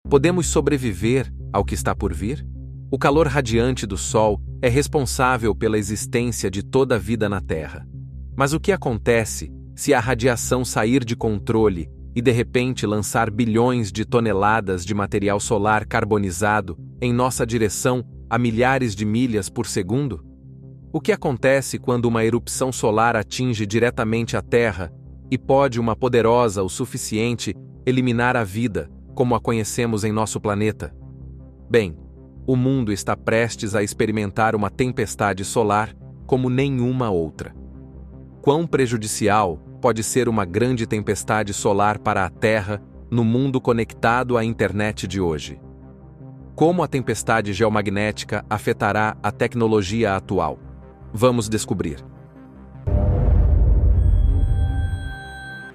Podemos sobreviver ao que está por vir? O calor radiante do Sol é responsável pela existência de toda a vida na Terra. Mas o que acontece se a radiação sair de controle e de repente lançar bilhões de toneladas de material solar carbonizado em nossa direção a milhares de milhas por segundo? O que acontece quando uma erupção solar atinge diretamente a Terra e pode uma poderosa o suficiente eliminar a vida, como a conhecemos em nosso planeta? Bem, o mundo está prestes a experimentar uma tempestade solar como nenhuma outra. Quão prejudicial pode ser uma grande tempestade solar para a Terra no mundo conectado à internet de hoje? Como a tempestade geomagnética afetará a tecnologia atual? Vamos descobrir.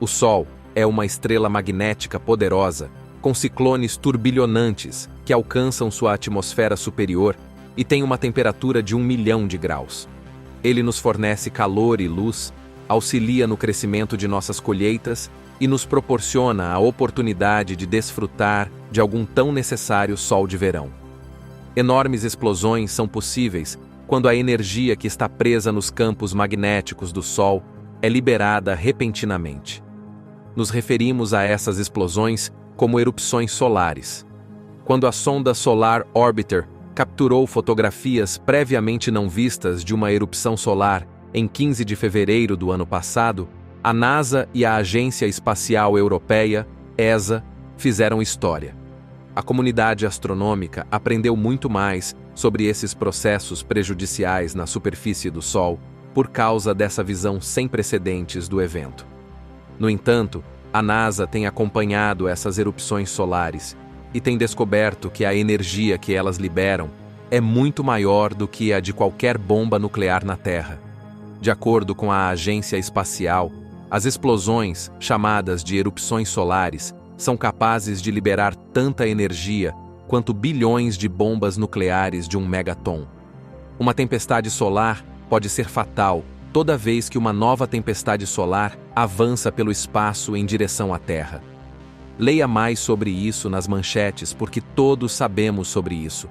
O Sol é uma estrela magnética poderosa, com ciclones turbilhonantes que alcançam sua atmosfera superior e tem uma temperatura de 1 milhão de graus. Ele nos fornece calor e luz, auxilia no crescimento de nossas colheitas e nos proporciona a oportunidade de desfrutar de algum tão necessário sol de verão. Enormes explosões são possíveis quando a energia que está presa nos campos magnéticos do Sol é liberada repentinamente. Nos referimos a essas explosões como erupções solares. Quando a sonda Solar Orbiter capturou fotografias previamente não vistas de uma erupção solar em 15 de fevereiro do ano passado, a NASA e a Agência Espacial Europeia, ESA, fizeram história. A comunidade astronômica aprendeu muito mais sobre esses processos prejudiciais na superfície do Sol por causa dessa visão sem precedentes do evento. No entanto, a NASA tem acompanhado essas erupções solares e tem descoberto que a energia que elas liberam é muito maior do que a de qualquer bomba nuclear na Terra. De acordo com a Agência Espacial, as explosões, chamadas de erupções solares, são capazes de liberar tanta energia quanto bilhões de bombas nucleares de 1 megaton. Uma tempestade solar pode ser fatal toda vez que uma nova tempestade solar avança pelo espaço em direção à Terra. Leia mais sobre isso nas manchetes, porque todos sabemos sobre isso.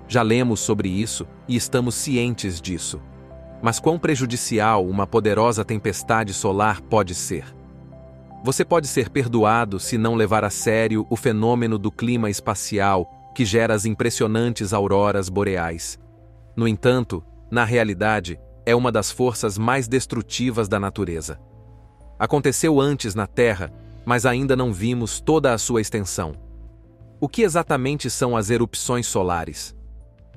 Já lemos sobre isso e estamos cientes disso. Mas quão prejudicial uma poderosa tempestade solar pode ser? Você pode ser perdoado se não levar a sério o fenômeno do clima espacial que gera as impressionantes auroras boreais. No entanto, na realidade, é uma das forças mais destrutivas da natureza. Aconteceu antes na Terra, mas ainda não vimos toda a sua extensão. O que exatamente são as erupções solares?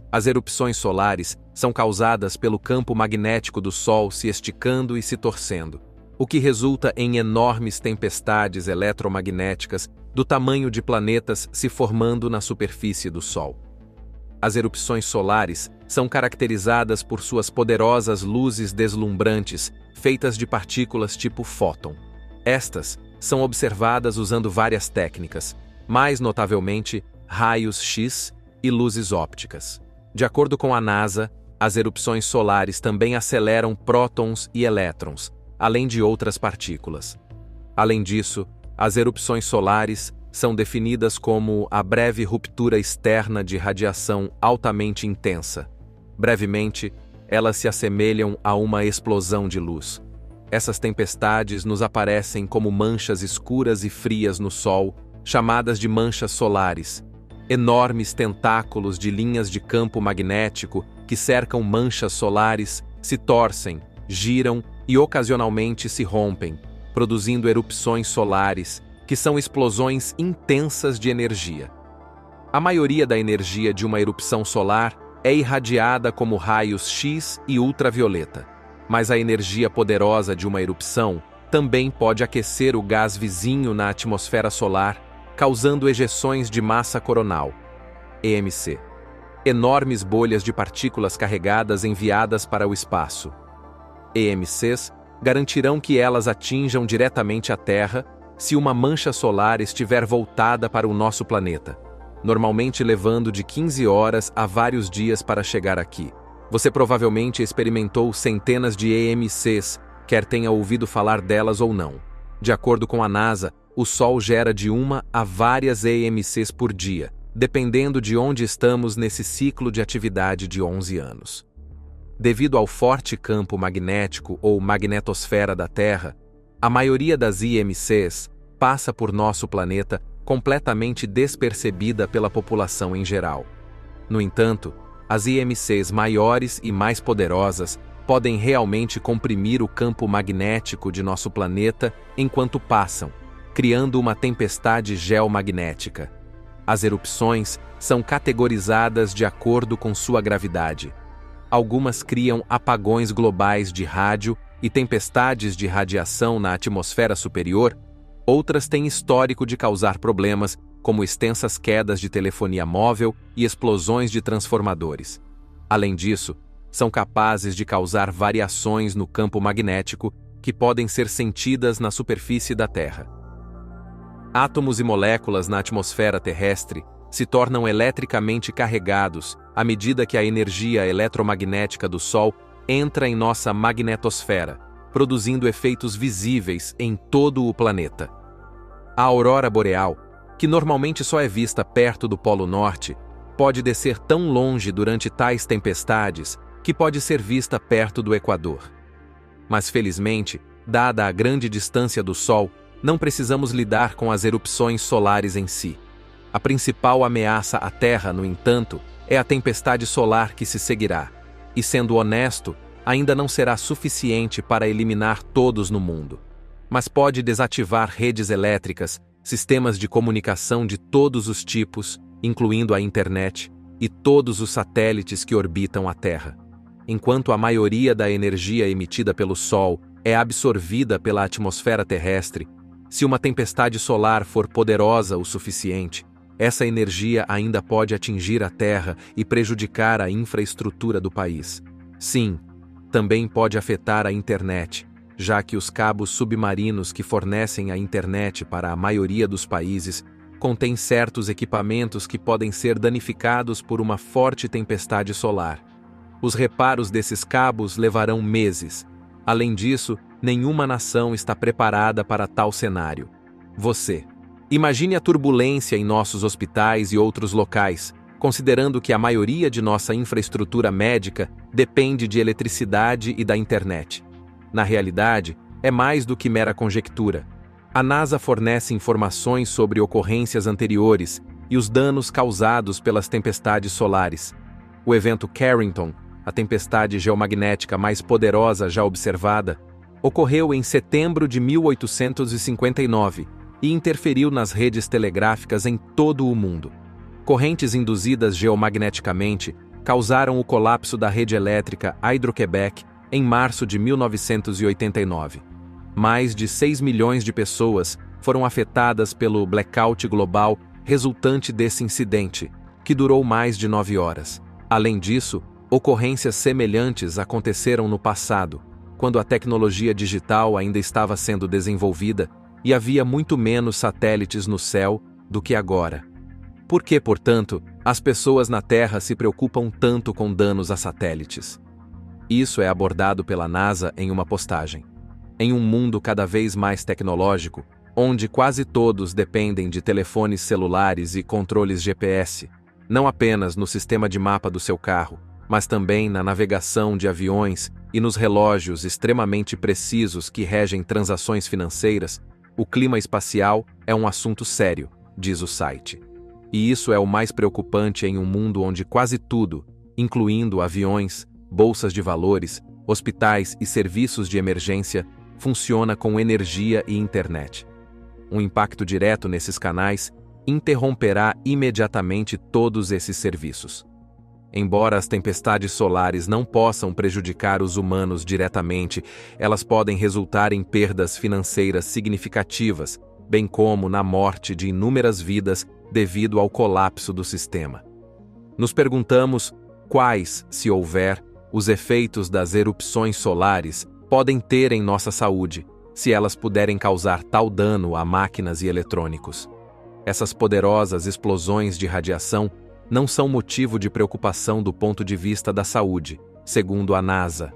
As erupções solares são causadas pelo campo magnético do Sol se esticando e se torcendo, o que resulta em enormes tempestades eletromagnéticas do tamanho de planetas se formando na superfície do Sol. As erupções solares são caracterizadas por suas poderosas luzes deslumbrantes, feitas de partículas tipo fóton. Estas são observadas usando várias técnicas, mais notavelmente raios X e luzes ópticas. De acordo com a NASA, as erupções solares também aceleram prótons e elétrons, além de outras partículas. Além disso, as erupções solares são definidas como a breve ruptura externa de radiação altamente intensa. Brevemente, elas se assemelham a uma explosão de luz. Essas tempestades nos aparecem como manchas escuras e frias no Sol, chamadas de manchas solares. Enormes tentáculos de linhas de campo magnético que cercam manchas solares se torcem, giram e ocasionalmente se rompem, produzindo erupções solares, que são explosões intensas de energia. A maioria da energia de uma erupção solar é irradiada como raios X e ultravioleta, mas a energia poderosa de uma erupção também pode aquecer o gás vizinho na atmosfera solar, causando ejeções de massa coronal, EMC, enormes bolhas de partículas carregadas enviadas para o espaço. EMCs garantirão que elas atinjam diretamente a Terra se uma mancha solar estiver voltada para o nosso planeta, normalmente levando de 15 horas a vários dias para chegar aqui. Você provavelmente experimentou centenas de EMCs, quer tenha ouvido falar delas ou não. De acordo com a NASA, o Sol gera de uma a várias EMCs por dia, dependendo de onde estamos nesse ciclo de atividade de 11 anos. Devido ao forte campo magnético ou magnetosfera da Terra, a maioria das IMCs passa por nosso planeta completamente despercebida pela população em geral. No entanto, as IMCs maiores e mais poderosas podem realmente comprimir o campo magnético de nosso planeta enquanto passam, criando uma tempestade geomagnética. As erupções são categorizadas de acordo com sua gravidade. Algumas criam apagões globais de rádio e tempestades de radiação na atmosfera superior, outras têm histórico de causar problemas, como extensas quedas de telefonia móvel e explosões de transformadores. Além disso, são capazes de causar variações no campo magnético que podem ser sentidas na superfície da Terra. Átomos e moléculas na atmosfera terrestre se tornam eletricamente carregados à medida que a energia eletromagnética do Sol entra em nossa magnetosfera, produzindo efeitos visíveis em todo o planeta. A aurora boreal, que normalmente só é vista perto do Polo Norte, pode descer tão longe durante tais tempestades que pode ser vista perto do Equador. Mas felizmente, dada a grande distância do Sol, não precisamos lidar com as erupções solares em si. A principal ameaça à Terra, no entanto, é a tempestade solar que se seguirá. E sendo honesto, ainda não será suficiente para eliminar todos no mundo. Mas pode desativar redes elétricas, sistemas de comunicação de todos os tipos, incluindo a internet, e todos os satélites que orbitam a Terra. Enquanto a maioria da energia emitida pelo Sol é absorvida pela atmosfera terrestre, se uma tempestade solar for poderosa o suficiente, essa energia ainda pode atingir a Terra e prejudicar a infraestrutura do país. Sim, também pode afetar a internet, já que os cabos submarinos que fornecem a internet para a maioria dos países contêm certos equipamentos que podem ser danificados por uma forte tempestade solar. Os reparos desses cabos levarão meses. Além disso, nenhuma nação está preparada para tal cenário. Você. Imagine a turbulência em nossos hospitais e outros locais, considerando que a maioria de nossa infraestrutura médica depende de eletricidade e da internet. Na realidade, é mais do que mera conjectura. A NASA fornece informações sobre ocorrências anteriores e os danos causados pelas tempestades solares. O evento Carrington, a tempestade geomagnética mais poderosa já observada, ocorreu em setembro de 1859 e interferiu nas redes telegráficas em todo o mundo. Correntes induzidas geomagneticamente causaram o colapso da rede elétrica Hydro-Québec em março de 1989. Mais de 6 milhões de pessoas foram afetadas pelo blackout global resultante desse incidente, que durou mais de 9 horas. Além disso, ocorrências semelhantes aconteceram no passado, quando a tecnologia digital ainda estava sendo desenvolvida e havia muito menos satélites no céu do que agora. Por que, portanto, as pessoas na Terra se preocupam tanto com danos a satélites? Isso é abordado pela NASA em uma postagem. Em um mundo cada vez mais tecnológico, onde quase todos dependem de telefones celulares e controles GPS, não apenas no sistema de mapa do seu carro, mas também na navegação de aviões e nos relógios extremamente precisos que regem transações financeiras, o clima espacial é um assunto sério, diz o site. E isso é o mais preocupante em um mundo onde quase tudo, incluindo aviões, bolsas de valores, hospitais e serviços de emergência, funciona com energia e internet. Um impacto direto nesses canais interromperá imediatamente todos esses serviços. Embora as tempestades solares não possam prejudicar os humanos diretamente, elas podem resultar em perdas financeiras significativas, bem como na morte de inúmeras vidas devido ao colapso do sistema. Nos perguntamos quais, se houver, os efeitos das erupções solares podem ter em nossa saúde, se elas puderem causar tal dano a máquinas e eletrônicos. Essas poderosas explosões de radiação não são motivo de preocupação do ponto de vista da saúde, segundo a NASA.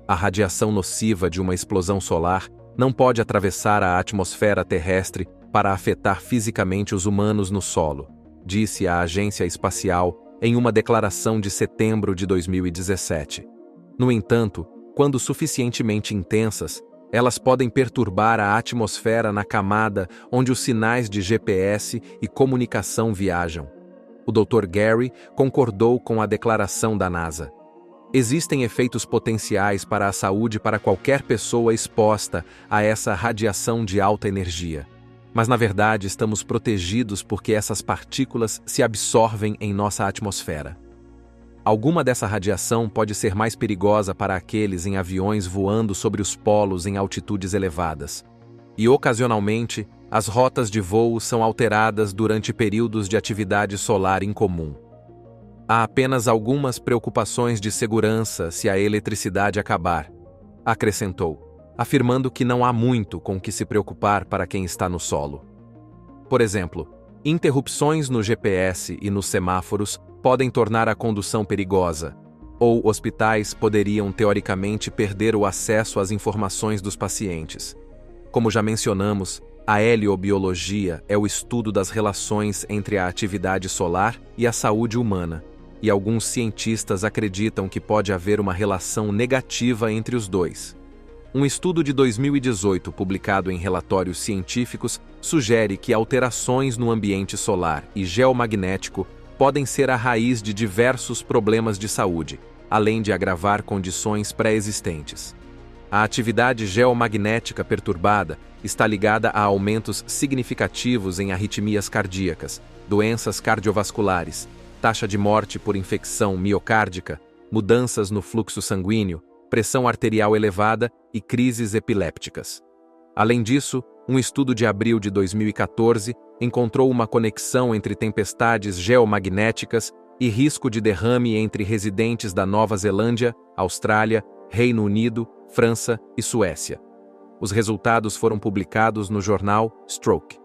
A radiação nociva de uma explosão solar não pode atravessar a atmosfera terrestre para afetar fisicamente os humanos no solo, disse a Agência Espacial em uma declaração de setembro de 2017. No entanto, quando suficientemente intensas, elas podem perturbar a atmosfera na camada onde os sinais de GPS e comunicação viajam. O Dr. Gary concordou com a declaração da NASA. Existem efeitos potenciais para a saúde para qualquer pessoa exposta a essa radiação de alta energia. Mas, na verdade, estamos protegidos porque essas partículas se absorvem em nossa atmosfera. Alguma dessa radiação pode ser mais perigosa para aqueles em aviões voando sobre os polos em altitudes elevadas. E, ocasionalmente, as rotas de voo são alteradas durante períodos de atividade solar incomum. Há apenas algumas preocupações de segurança se a eletricidade acabar, acrescentou, afirmando que não há muito com que se preocupar para quem está no solo. Por exemplo, interrupções no GPS e nos semáforos podem tornar a condução perigosa, ou hospitais poderiam teoricamente perder o acesso às informações dos pacientes. Como já mencionamos, a heliobiologia é o estudo das relações entre a atividade solar e a saúde humana, e alguns cientistas acreditam que pode haver uma relação negativa entre os dois. Um estudo de 2018 publicado em relatórios científicos sugere que alterações no ambiente solar e geomagnético podem ser a raiz de diversos problemas de saúde, além de agravar condições pré-existentes. A atividade geomagnética perturbada está ligada a aumentos significativos em arritmias cardíacas, doenças cardiovasculares, taxa de morte por infecção miocárdica, mudanças no fluxo sanguíneo, pressão arterial elevada e crises epilépticas. Além disso, um estudo de abril de 2014 encontrou uma conexão entre tempestades geomagnéticas e risco de derrame entre residentes da Nova Zelândia, Austrália, Reino Unido, França e Suécia. Os resultados foram publicados no jornal Stroke.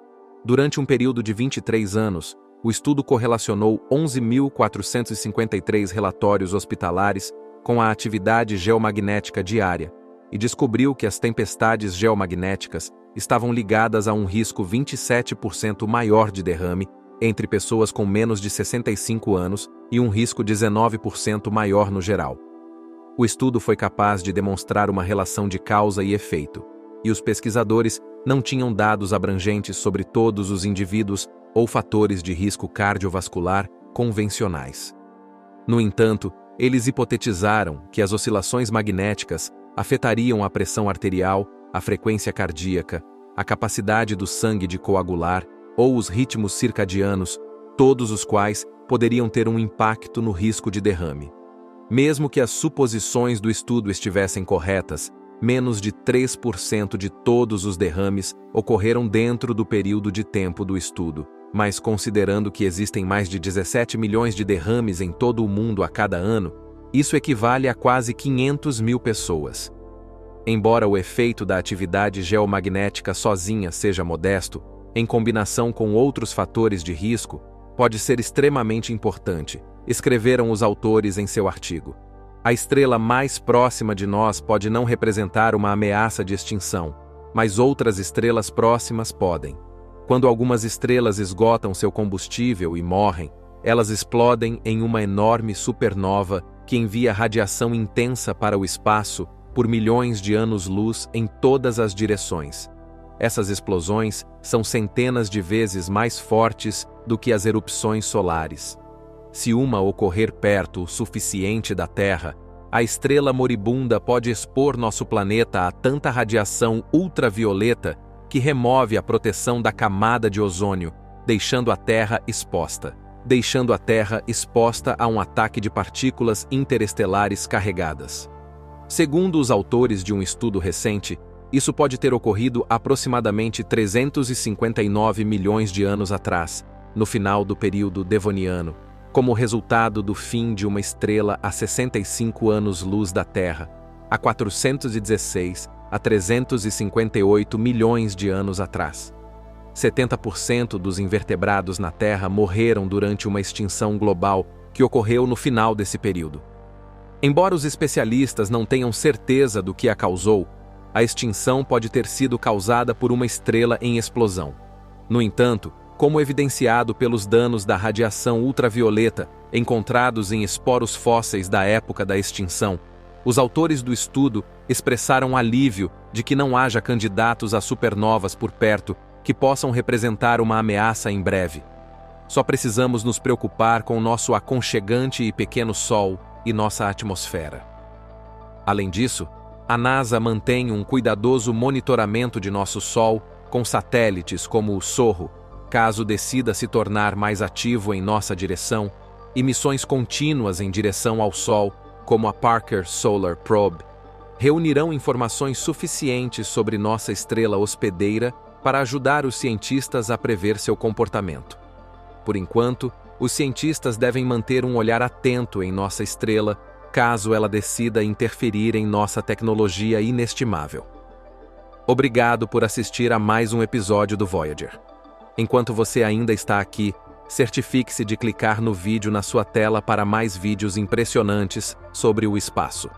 Durante um período de 23 anos, o estudo correlacionou 11.453 relatórios hospitalares com a atividade geomagnética diária e descobriu que as tempestades geomagnéticas estavam ligadas a um risco 27% maior de derrame entre pessoas com menos de 65 anos e um risco 19% maior no geral. O estudo foi capaz de demonstrar uma relação de causa e efeito, e os pesquisadores não tinham dados abrangentes sobre todos os indivíduos ou fatores de risco cardiovascular convencionais. No entanto, eles hipotetizaram que as oscilações magnéticas afetariam a pressão arterial, a frequência cardíaca, a capacidade do sangue de coagular ou os ritmos circadianos, todos os quais poderiam ter um impacto no risco de derrame. Mesmo que as suposições do estudo estivessem corretas, menos de 3% de todos os derrames ocorreram dentro do período de tempo do estudo, mas considerando que existem mais de 17 milhões de derrames em todo o mundo a cada ano, isso equivale a quase 500 mil pessoas. Embora o efeito da atividade geomagnética sozinha seja modesto, em combinação com outros fatores de risco, pode ser extremamente importante, escreveram os autores em seu artigo. A estrela mais próxima de nós pode não representar uma ameaça de extinção, mas outras estrelas próximas podem. Quando algumas estrelas esgotam seu combustível e morrem, elas explodem em uma enorme supernova que envia radiação intensa para o espaço por milhões de anos-luz em todas as direções. Essas explosões são centenas de vezes mais fortes do que as erupções solares. Se uma ocorrer perto o suficiente da Terra, a estrela moribunda pode expor nosso planeta a tanta radiação ultravioleta que remove a proteção da camada de ozônio, deixando a Terra exposta a um ataque de partículas interestelares carregadas. Segundo os autores de um estudo recente, isso pode ter ocorrido aproximadamente 359 milhões de anos atrás, no final do período Devoniano, como resultado do fim de uma estrela a 65 anos-luz da Terra, a 416 a 358 milhões de anos atrás. 70% dos invertebrados na Terra morreram durante uma extinção global que ocorreu no final desse período. Embora os especialistas não tenham certeza do que a causou, a extinção pode ter sido causada por uma estrela em explosão. No entanto, como evidenciado pelos danos da radiação ultravioleta encontrados em esporos fósseis da época da extinção, os autores do estudo expressaram alívio de que não haja candidatos a supernovas por perto que possam representar uma ameaça em breve. Só precisamos nos preocupar com nosso aconchegante e pequeno Sol e nossa atmosfera. Além disso, a NASA mantém um cuidadoso monitoramento de nosso Sol com satélites como o SOHO, caso decida se tornar mais ativo em nossa direção, e missões contínuas em direção ao Sol, como a Parker Solar Probe, reunirão informações suficientes sobre nossa estrela hospedeira para ajudar os cientistas a prever seu comportamento. Por enquanto, os cientistas devem manter um olhar atento em nossa estrela, caso ela decida interferir em nossa tecnologia inestimável. Obrigado por assistir a mais um episódio do Voyager. Enquanto você ainda está aqui, certifique-se de clicar no vídeo na sua tela para mais vídeos impressionantes sobre o espaço.